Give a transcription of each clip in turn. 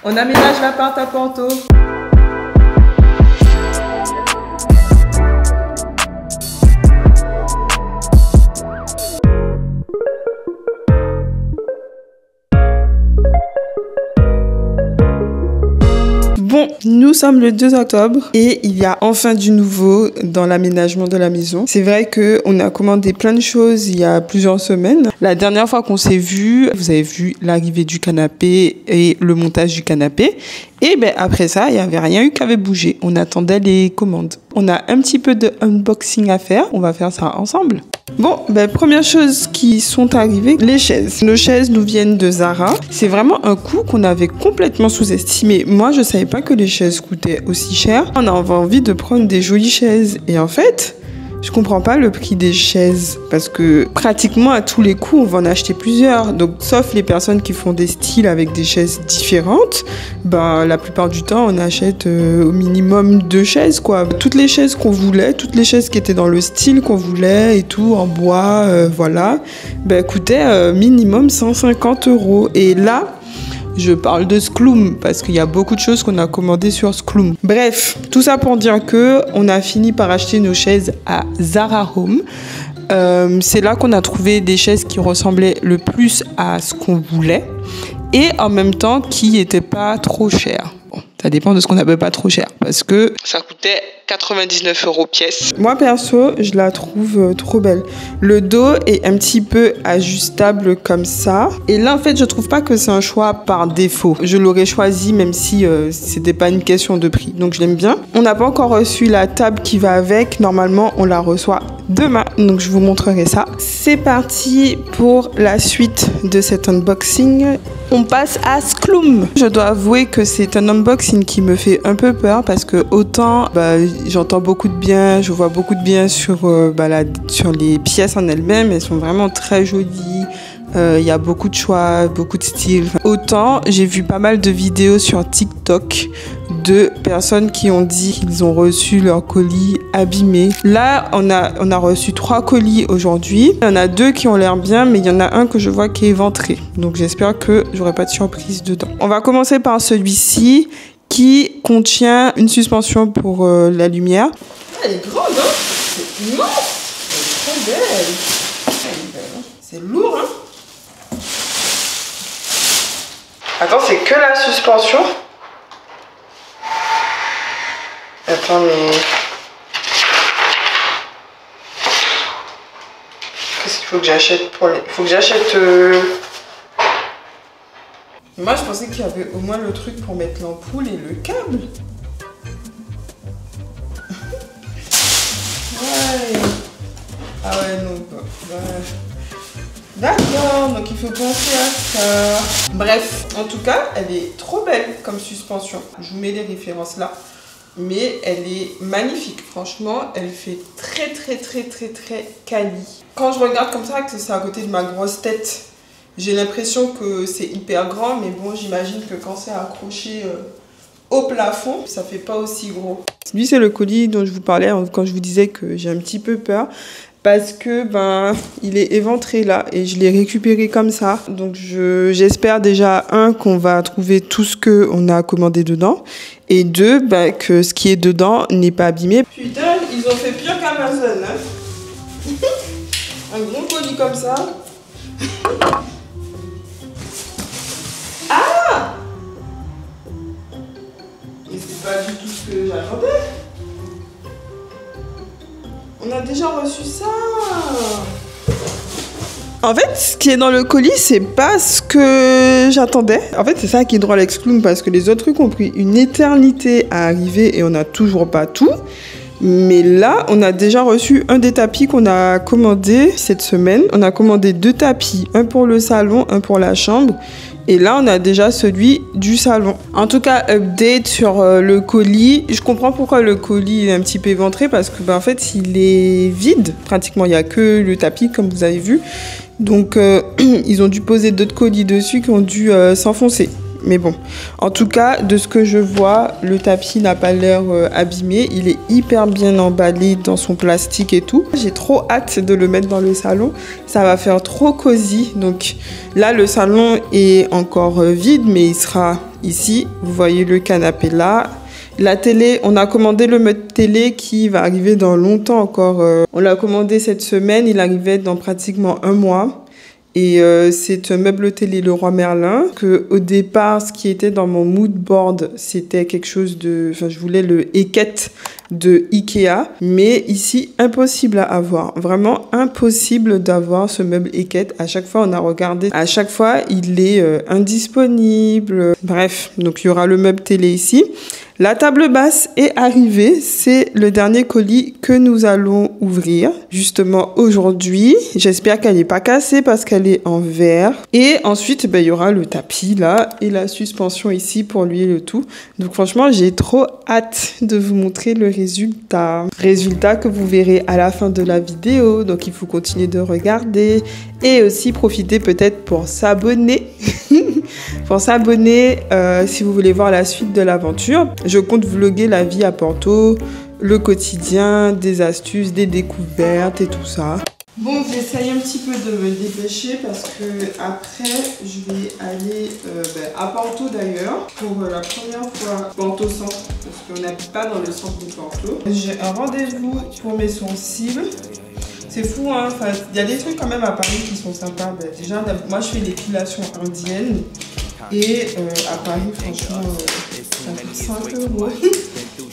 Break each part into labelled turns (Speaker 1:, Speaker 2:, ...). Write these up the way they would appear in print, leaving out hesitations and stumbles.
Speaker 1: On aménage l'appart à Porto. Bon, nous sommes le 2 octobre et il y a enfin du nouveau dans l'aménagement de la maison. C'est vrai qu'on a commandé plein de choses il y a plusieurs semaines. La dernière fois qu'on s'est vu, vous avez vu l'arrivée du canapé et le montage du canapé. Et ben après ça, il n'y avait rien eu qui avait bougé. On attendait les commandes. On a un petit peu de unboxing à faire. On va faire ça ensemble. Bon, ben première chose qui sont arrivées, les chaises. Nos chaises nous viennent de Zara. C'est vraiment un coût qu'on avait complètement sous-estimé. Moi, je savais pas que les chaises coûtaient aussi cher. On avait envie de prendre des jolies chaises. Et en fait, je comprends pas le prix des chaises parce que pratiquement à tous les coups, on va en acheter plusieurs. Donc, sauf les personnes qui font des styles avec des chaises différentes, ben, la plupart du temps, on achète au minimum 2 chaises, quoi. Toutes les chaises qu'on voulait, toutes les chaises qui étaient dans le style qu'on voulait et tout, en bois, voilà, ben, coûtaient minimum 150 €. Et là, je parle de Skloum parce qu'il y a beaucoup de choses qu'on a commandées sur Skloum. Bref, tout ça pour dire que on a fini par acheter nos chaises à Zara Home. C'est là qu'on a trouvé des chaises qui ressemblaient le plus à ce qu'on voulait et en même temps qui n'étaient pas trop chères. Bon, ça dépend de ce qu'on appelle pas trop cher parce que ça coûtait 99 € pièce. Moi perso, je la trouve trop belle. Le dos est un petit peu ajustable comme ça. Et là en fait, je trouve pas que c'est un choix par défaut. Je l'aurais choisi même si c'était pas une question de prix. Donc je l'aime bien. On n'a pas encore reçu la table qui va avec. Normalement, on la reçoit demain. Donc je vous montrerai ça. C'est parti pour la suite de cet unboxing. On passe à Skloum. Je dois avouer que c'est un unboxing qui me fait un peu peur parce que autant j'entends beaucoup de bien, je vois beaucoup de bien sur les pièces en elles-mêmes. Elles sont vraiment très jolies. Il y a beaucoup de choix, beaucoup de styles. Autant j'ai vu pas mal de vidéos sur TikTok de personnes qui ont dit qu'ils ont reçu leur colis abîmé. Là, on a reçu 3 colis aujourd'hui. Il y en a 2 qui ont l'air bien, mais il y en a un que je vois qui est éventré. Donc j'espère que j'aurai pas de surprise dedans. On va commencer par celui-ci qui contient une suspension pour la lumière. Elle est grande, hein? C'est immense! Elle est trop belle! Elle est belle, hein? C'est lourd, hein? Attends, c'est que la suspension? Attends, mais... Qu'est-ce qu'il faut que j'achète pour les... Faut que j'achète... Moi, je pensais qu'il y avait au moins le truc pour mettre l'ampoule et le câble. Ouais. Ah ouais, non. D'accord, donc il faut penser à ça. Bref, en tout cas, elle est trop belle comme suspension. Je vous mets les références là. Mais elle est magnifique. Franchement, elle fait très quali. Quand je regarde comme ça, que c'est à côté de ma grosse tête, j'ai l'impression que c'est hyper grand. Mais bon, j'imagine que quand c'est accroché au plafond, ça fait pas aussi gros. Lui, c'est le colis dont je vous parlais quand je vous disais que j'ai un petit peu peur. Parce que il est éventré là et je l'ai récupéré comme ça. Donc j'espère déjà qu'on va trouver tout ce qu'on a commandé dedans. Et 2, que ce qui est dedans n'est pas abîmé. Putain, ils ont fait pire qu'Amazon, hein. Un gros colis comme ça. Ah! Mais c'est pas du tout ce que j'attendais. On a déjà reçu ça. En fait, ce qui est dans le colis, c'est pas ce que j'attendais. En fait, c'est ça qui est drôle avec Skloum parce que les autres trucs ont pris une éternité à arriver et on n'a toujours pas tout. Mais là, on a déjà reçu un des tapis qu'on a commandé cette semaine. On a commandé 2 tapis, un pour le salon, un pour la chambre. Et là, on a déjà celui du salon. En tout cas, update sur le colis. Je comprends pourquoi le colis est un petit peu éventré parce que en fait, il est vide. Pratiquement, il n'y a que le tapis, comme vous avez vu. Donc, ils ont dû poser d'autres colis dessus qui ont dû s'enfoncer. Mais bon, en tout cas, de ce que je vois, le tapis n'a pas l'air abîmé. Il est hyper bien emballé dans son plastique et tout. J'ai trop hâte de le mettre dans le salon. Ça va faire trop cosy. Donc là, le salon est encore vide, mais il sera ici. Vous voyez le canapé là. La télé, on a commandé le meuble télé qui va arriver dans longtemps encore. On l'a commandé cette semaine, il arrivait dans pratiquement un mois. Et c'est un meuble télé Leroy Merlin que au départ, ce qui était dans mon mood board, c'était quelque chose de... Enfin, je voulais le Eket de Ikea. Mais ici, impossible à avoir. Vraiment impossible d'avoir ce meuble Eket. À chaque fois, on a regardé. À chaque fois, il est indisponible. Bref, donc il y aura le meuble télé ici. La table basse est arrivée, c'est le dernier colis que nous allons ouvrir justement aujourd'hui. J'espère qu'elle n'est pas cassée parce qu'elle est en verre. Et ensuite, il y aura le tapis là et la suspension ici pour lui et le tout. Donc franchement, j'ai trop hâte de vous montrer le résultat. Résultat que vous verrez à la fin de la vidéo. Donc il faut continuer de regarder et aussi profiter peut-être pour s'abonner. Pour s'abonner si vous voulez voir la suite de l'aventure. Je compte vlogger la vie à Porto, le quotidien, des astuces, des découvertes et tout ça. Bon, j'essaye un petit peu de me dépêcher parce que après je vais aller à Porto d'ailleurs pour la première fois Porto Centre parce qu'on n'habite pas dans le centre de Porto. J'ai un rendez-vous pour mes sourcils. C'est fou, hein. Enfin, il y a des trucs quand même à Paris qui sont sympas. Déjà, moi je fais l'épilation indienne et à Paris, franchement, ça coûte 5 €.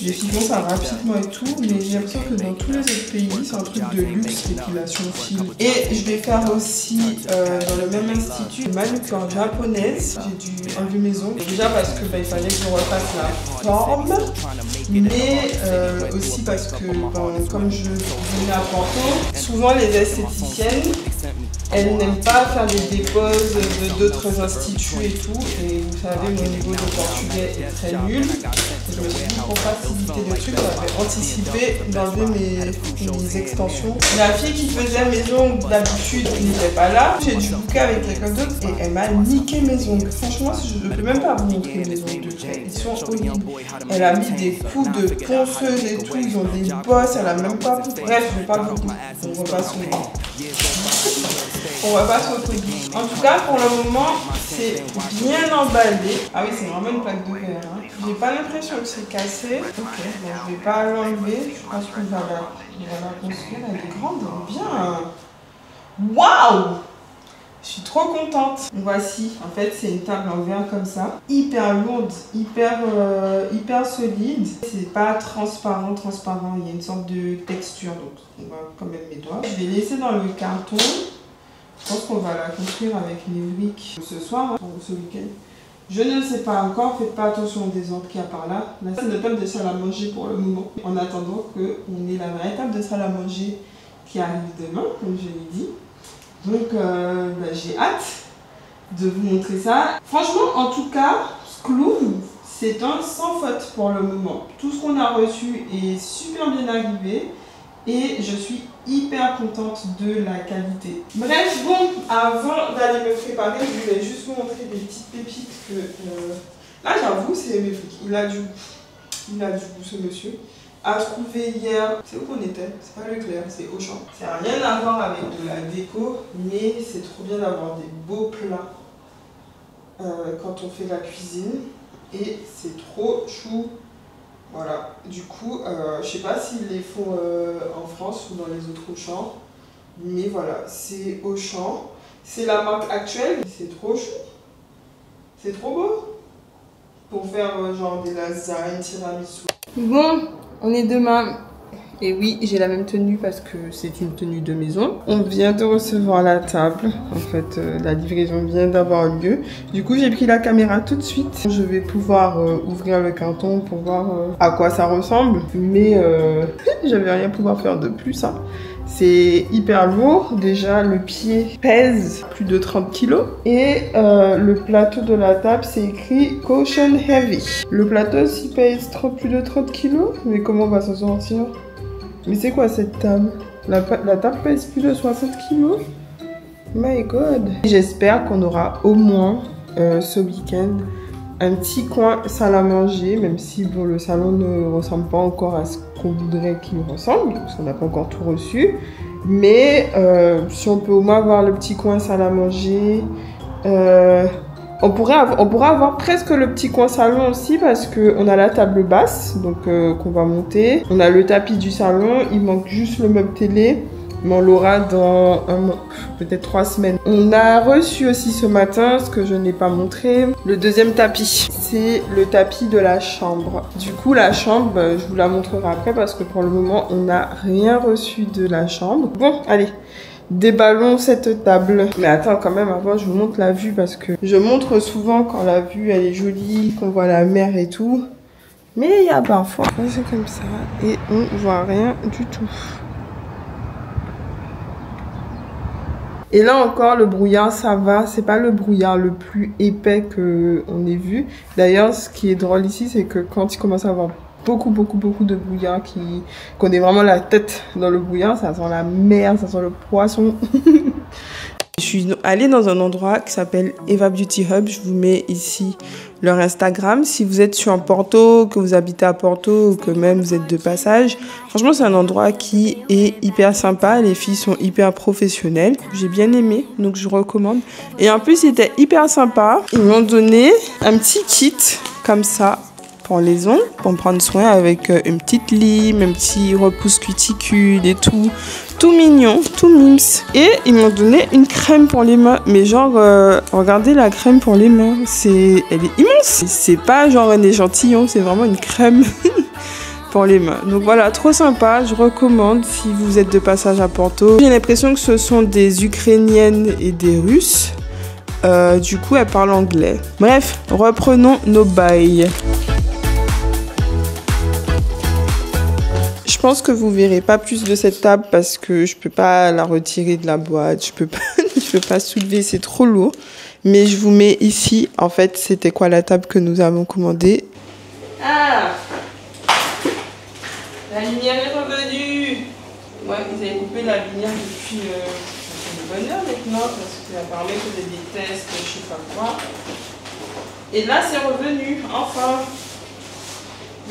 Speaker 1: Les filons, ça va rapidement et tout, mais j'ai l'impression que dans tous les autres pays, c'est un truc de luxe, l'épilation fil. Et je vais faire aussi, dans le même institut, une manucure japonaise. J'ai dû enlever mes ongles, déjà parce que il fallait que je refasse la forme, mais aussi parce que, comme je venais à Porto, souvent les esthéticiennes, elles n'aiment pas faire des déposes d'autres instituts et tout. Et vous savez, mon niveau de portugais est très nul. Et je me suis dit, pour faciliter le truc, j'avais anticipé d'enlever mes extensions. La fille qui faisait mes ongles d'habitude n'était pas là. J'ai dû booker avec quelqu'un d'autre et elle m'a niqué mes ongles. Franchement, je ne peux même pas vous montrer mes ongles de près. Ils sont horribles. Elle a mis des coups de ponceuse et tout. Ils ont des bosses. Elle a même pas... Bref, je ne vais pas vous dire. On repasse au bout. On va passer au colis. En tout cas, pour le moment, c'est bien emballé. Ah oui, c'est vraiment une plaque de verre. Hein. J'ai pas l'impression que c'est cassé. Ok, bon, je vais pas l'enlever. Je pense qu'on va la construire. Elle est grande, bien. Waouh! Je suis trop contente. Voici, en fait, c'est une table en verre comme ça. Hyper lourde, hyper solide. C'est pas transparent. Il y a une sorte de texture, donc on va quand même mes doigts. Je vais laisser dans le carton. Je pense qu'on va la construire avec les briques ce soir, hein, ce week-end. Je ne sais pas encore, faites pas attention aux désordres qu'il y a par là. Là, c'est une table de salle à manger pour le moment. En attendant qu'on ait la vraie table de salle à manger qui arrive demain, comme je l'ai dit. Donc, j'ai hâte de vous montrer ça. Franchement, en tout cas, Skloum, c'est un sans faute pour le moment. Tout ce qu'on a reçu est super bien arrivé. Et je suis hyper contente de la qualité. Bref, bon, avant d'aller me préparer, je voulais juste vous montrer des petites pépites que... Là, j'avoue, c'est magnifique. Il a du goût, ce monsieur. A trouvé hier... C'est où qu'on était? C'est pas Leclerc, c'est Auchan. Ça n'a rien à voir avec de la déco, mais c'est trop bien d'avoir des beaux plats quand on fait la cuisine. Et c'est trop chou. Voilà, du coup, je sais pas s'ils les font en France ou dans les autres Auchan, mais voilà, c'est Auchan. C'est la marque actuelle, c'est trop chou, c'est trop beau pour faire genre des lasagnes, tiramisu. Bon, on est demain. Et oui, j'ai la même tenue parce que c'est une tenue de maison. On vient de recevoir la table. En fait, la livraison vient d'avoir lieu. Du coup, j'ai pris la caméra tout de suite. Je vais pouvoir ouvrir le carton pour voir à quoi ça ressemble. Mais je vais rien pouvoir faire de plus. Hein. C'est hyper lourd. Déjà, le pied pèse plus de 30 kg. Et le plateau de la table, c'est écrit Caution Heavy. Le plateau aussi pèse plus de 30 kg. Mais comment on va s'en sortir? Mais c'est quoi cette table? La table pèse plus de 60 kg. My God. J'espère qu'on aura au moins ce week-end un petit coin salle à manger, même si bon, le salon ne ressemble pas encore à ce qu'on voudrait qu'il ressemble, parce qu'on n'a pas encore tout reçu. Mais si on peut au moins avoir le petit coin salle à manger, on pourra avoir presque le petit coin salon aussi, parce qu'on a la table basse, donc qu'on va monter. On a le tapis du salon, il manque juste le meuble télé. Mais on l'aura dans peut-être 3 semaines. On a reçu aussi ce matin, ce que je n'ai pas montré, le deuxième tapis. C'est le tapis de la chambre. Du coup, la chambre, je vous la montrerai après parce que pour le moment, on n'a rien reçu de la chambre. Bon, allez, déballons cette table. Mais attends, quand même, avant, je vous montre la vue parce que je montre souvent quand la vue, elle est jolie, qu'on voit la mer et tout. Mais il y a parfois, c'est comme ça, et on voit rien du tout. Et là encore, le brouillard, ça va. C'est pas le brouillard le plus épais qu'on ait vu. D'ailleurs, ce qui est drôle ici, c'est que quand il commence à avoir beaucoup de brouillard, qu'on ait vraiment la tête dans le brouillard, ça sent la mer, ça sent le poisson. Je suis allée dans un endroit qui s'appelle Eva Beauty Hub. Je vous mets ici leur Instagram. Si vous êtes sur Porto, que vous habitez à Porto ou que même vous êtes de passage, franchement, c'est un endroit qui est hyper sympa. Les filles sont hyper professionnelles. J'ai bien aimé, donc je recommande. Et en plus, c'était hyper sympa. Ils m'ont donné un petit kit comme ça pour les ongles, pour me prendre soin avec une petite lime, un petit repousse cuticule et tout. Tout mignon, tout mims. Et ils m'ont donné une crème pour les mains. Mais genre, regardez la crème pour les mains. Elle est immense. C'est pas genre un échantillon, c'est vraiment une crème pour les mains. Donc voilà, trop sympa. Je recommande si vous êtes de passage à Porto. J'ai l'impression que ce sont des Ukrainiennes et des Russes. Du coup, elles parlent anglais. Bref, reprenons nos bails. Je pense que vous verrez pas plus de cette table parce que je peux pas la retirer de la boîte, je peux pas soulever, c'est trop lourd. Mais je vous mets ici, en fait, c'était quoi la table que nous avons commandée. Ah, la lumière est revenue. Ouais, vous avez coupé la lumière depuis une bonne heure maintenant parce que apparemment il faisait des tests, je sais pas quoi. Et là, c'est revenu, enfin.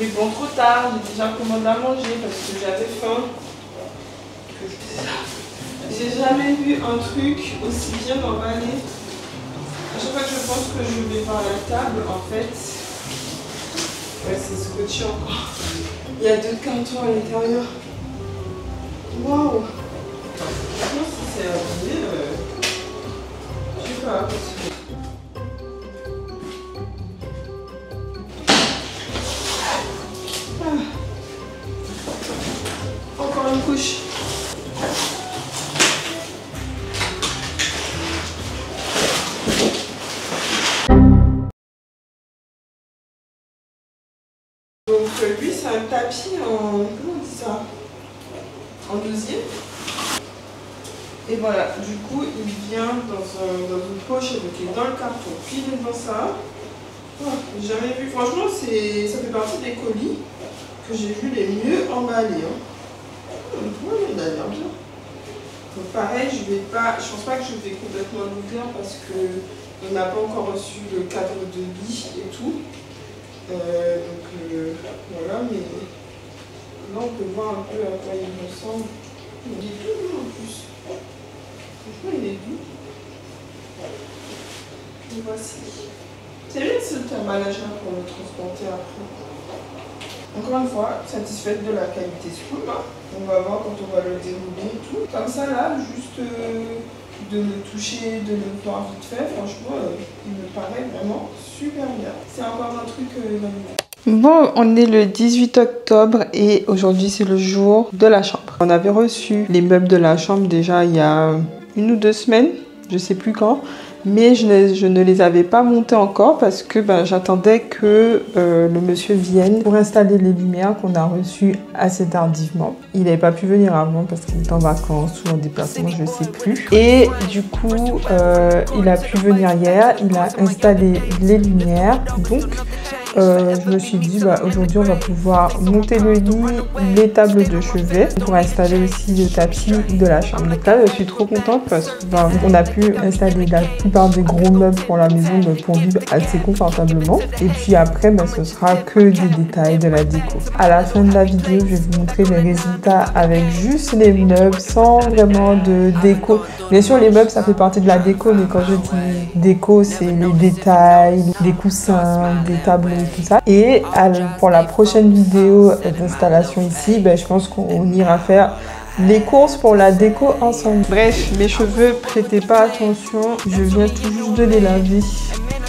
Speaker 1: Mais bon, trop tard, j'ai déjà commandé à manger parce que j'avais faim. J'ai jamais vu un truc aussi bien emballé. À chaque fois que je pense que je vais voir la table, en fait, ouais, c'est scotché encore. Il y a 2 cartons à l'intérieur. Waouh! Je pense que c'est abîmé. Je sais pas. Encore une couche. Donc lui c'est un tapis en... comment on dit ça? En deuxième. Et voilà, du coup il vient dans une poche, donc il est dans le carton, puis il est dans ça. Oh, j'ai jamais vu, franchement ça fait partie des colis que j'ai vu les mieux emballés. Hein. Oui, il a l'air bien. Donc pareil, je pense pas que je vais complètement l'ouvrir parce qu'on n'a pas encore reçu le cadre de lit et tout. Voilà, mais là on peut voir un peu à quoi il ressemble. Il est tout doux en plus. Franchement, il est doux. Et voici. C'est bien cet emballage-là pour le transporter après. Encore une fois, satisfaite de la qualité Scrum. On va voir quand on va le dérouler et tout. Comme ça là, juste de le toucher, de le voir vite fait, franchement, il me paraît vraiment super bien. C'est encore un truc Bon, on est le 18 octobre et aujourd'hui c'est le jour de la chambre. On avait reçu les meubles de la chambre déjà il y a 1 ou 2 semaines, je sais plus quand. Mais je ne les avais pas montés encore parce que j'attendais que le monsieur vienne pour installer les lumières qu'on a reçues assez tardivement. Il n'avait pas pu venir avant parce qu'il était en vacances ou en déplacement, je ne sais plus. Et du coup, il a pu venir hier, il a installé les lumières. Donc, je me suis dit, aujourd'hui, on va pouvoir monter le lit, les tables de chevet pour installer aussi le tapis de la chambre. Donc là, je suis trop contente parce qu'on a pu installer la plupart des gros meubles pour la maison pour vivre assez confortablement. Et puis après, ce sera que des détails de la déco. À la fin de la vidéo, je vais vous montrer les résultats avec juste les meubles, sans vraiment de déco. Bien sûr, les meubles, ça fait partie de la déco, mais quand je dis déco, c'est les détails, des coussins, des tableaux, tout ça. Et pour la prochaine vidéo d'installation ici, je pense qu'on ira faire les courses pour la déco ensemble. Bref, mes cheveux, prêtez pas attention, je viens tout juste de les laver.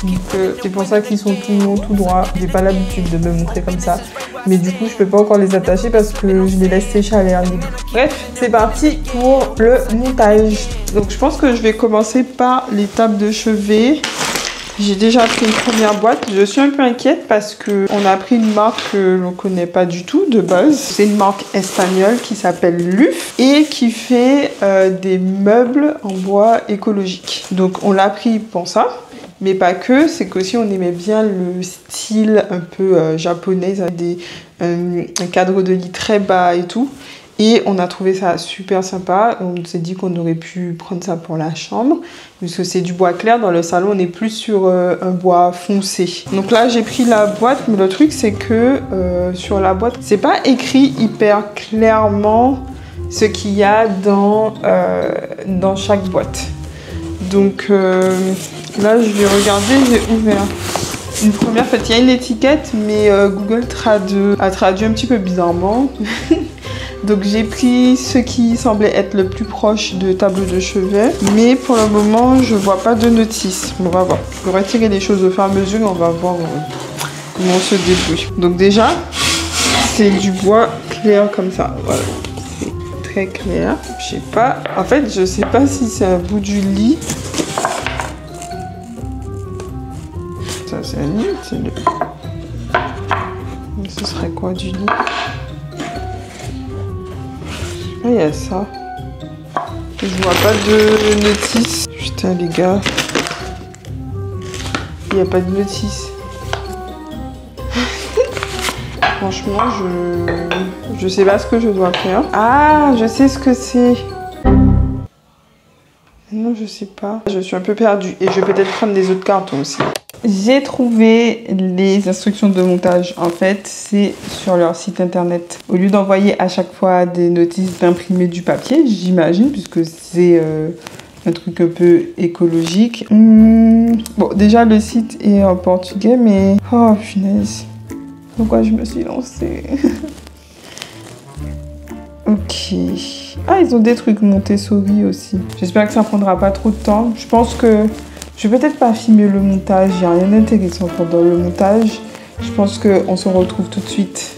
Speaker 1: Donc c'est pour ça qu'ils sont tout longs, tout droits. J'ai pas l'habitude de me montrer comme ça. Mais du coup, je peux pas encore les attacher parce que je les laisse sécher à l'air libre. Bref, c'est parti pour le montage. Donc je pense que je vais commencer par les tables de chevet. J'ai déjà pris une première boîte. Je suis un peu inquiète parce qu'on a pris une marque que l'on connaît pas du tout de base. C'est une marque espagnole qui s'appelle Luf et qui fait des meubles en bois écologique. Donc on l'a pris pour ça. Mais pas que, c'est qu'aussi on aimait bien le style un peu japonais, avec un cadre de lit très bas et tout. Et on a trouvé ça super sympa. On s'est dit qu'on aurait pu prendre ça pour la chambre. Puisque c'est du bois clair. Dans le salon, on est plus sur un bois foncé. Donc là, j'ai pris la boîte. Mais le truc, c'est que sur la boîte, c'est pas écrit hyper clairement ce qu'il y a dans chaque boîte. Donc là, je vais regarder. J'ai ouvert une première. En fait, il y a une étiquette. Mais Google a traduit un petit peu bizarrement. Donc j'ai pris ce qui semblait être le plus proche de tableau de chevet. Mais pour le moment, je vois pas de notice. On va voir. Je vais retirer les choses au fur et à mesure. On va voir comment on se débrouille. Donc déjà, c'est du bois clair comme ça. Voilà. C'est très clair. Je sais pas. En fait, je sais pas si c'est un bout du lit. Ça, c'est un lit. Ce serait quoi du lit? Ah, il y a ça. Je vois pas de notice. Putain, les gars. Il n'y a pas de notice. Franchement, je sais pas ce que je dois faire. Ah, je sais ce que c'est. Non, je sais pas. Je suis un peu perdue. Et je vais peut-être prendre les autres cartons aussi. J'ai trouvé les instructions de montage. En fait, c'est sur leur site internet. Au lieu d'envoyer à chaque fois des notices, d'imprimer du papier, j'imagine, puisque c'est un truc un peu écologique. Bon, déjà, le site est en portugais, mais... Oh, punaise. Pourquoi je me suis lancée? Ok. Ah, ils ont des trucs Montessori aussi. J'espère que ça prendra pas trop de temps. Je pense que... Je vais peut-être pas filmer le montage, il n'y a rien d'intéressant pendant le montage. Je pense qu'on se retrouve tout de suite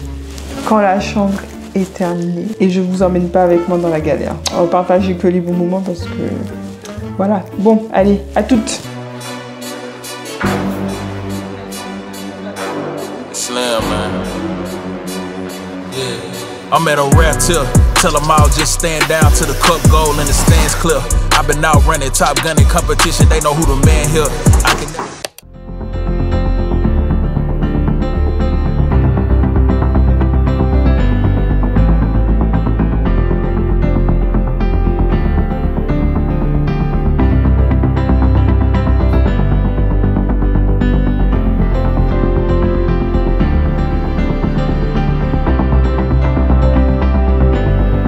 Speaker 1: quand la chambre est terminée. Et je vous emmène pas avec moi dans la galère. On va partager que les bons moments parce que... Voilà. Bon, allez, à toutes.
Speaker 2: Slam, man. Yeah. I'm at a rare tip. Tell them all just stand down to the cup goal and the stands clear. I've been out running Top Gun in competition. They know who the man here. I can...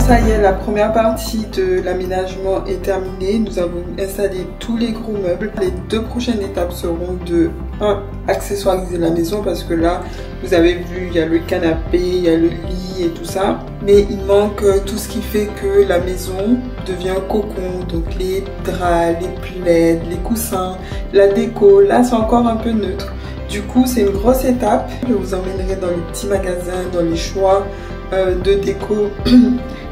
Speaker 1: Ça y est, la première partie de l'aménagement est terminée. Nous avons installé tous les gros meubles. Les deux prochaines étapes seront de accessoiriser la maison parce que là, vous avez vu, il y a le canapé, il y a le lit et tout ça. Mais il manque tout ce qui fait que la maison devient cocon. Donc les draps, les plaids, les coussins, la déco. Là, c'est encore un peu neutre. Du coup, c'est une grosse étape. Je vous emmènerai dans les petits magasins, dans les choix de déco.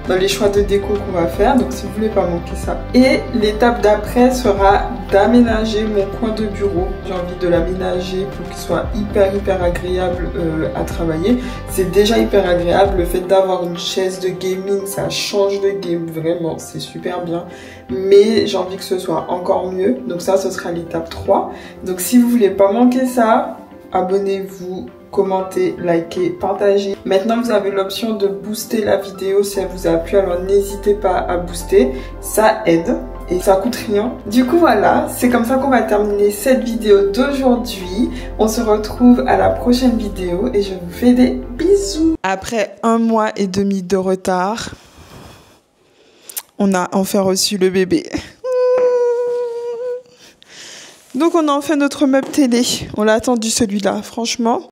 Speaker 1: Dans les choix de déco qu'on va faire, donc si vous voulez pas manquer ça. Et l'étape d'après sera d'aménager mon coin de bureau. J'ai envie de l'aménager pour qu'il soit hyper agréable à travailler. C'est déjà hyper agréable, le fait d'avoir une chaise de gaming, ça change de game, vraiment, c'est super bien. Mais j'ai envie que ce soit encore mieux, donc ça, ce sera l'étape 3. Donc si vous voulez pas manquer ça, abonnez-vous, commentez, likez, partagez. Maintenant, vous avez l'option de booster la vidéo si elle vous a plu, alors n'hésitez pas à booster, ça aide. Et ça coûte rien. Du coup voilà, c'est comme ça qu'on va terminer cette vidéo d'aujourd'hui. On se retrouve à la prochaine vidéo et je vous fais des bisous. Après 1 mois et demi de retard, on a enfin reçu le bébé. Donc on a enfin notre meuble télé. On l'a attendu celui-là, franchement.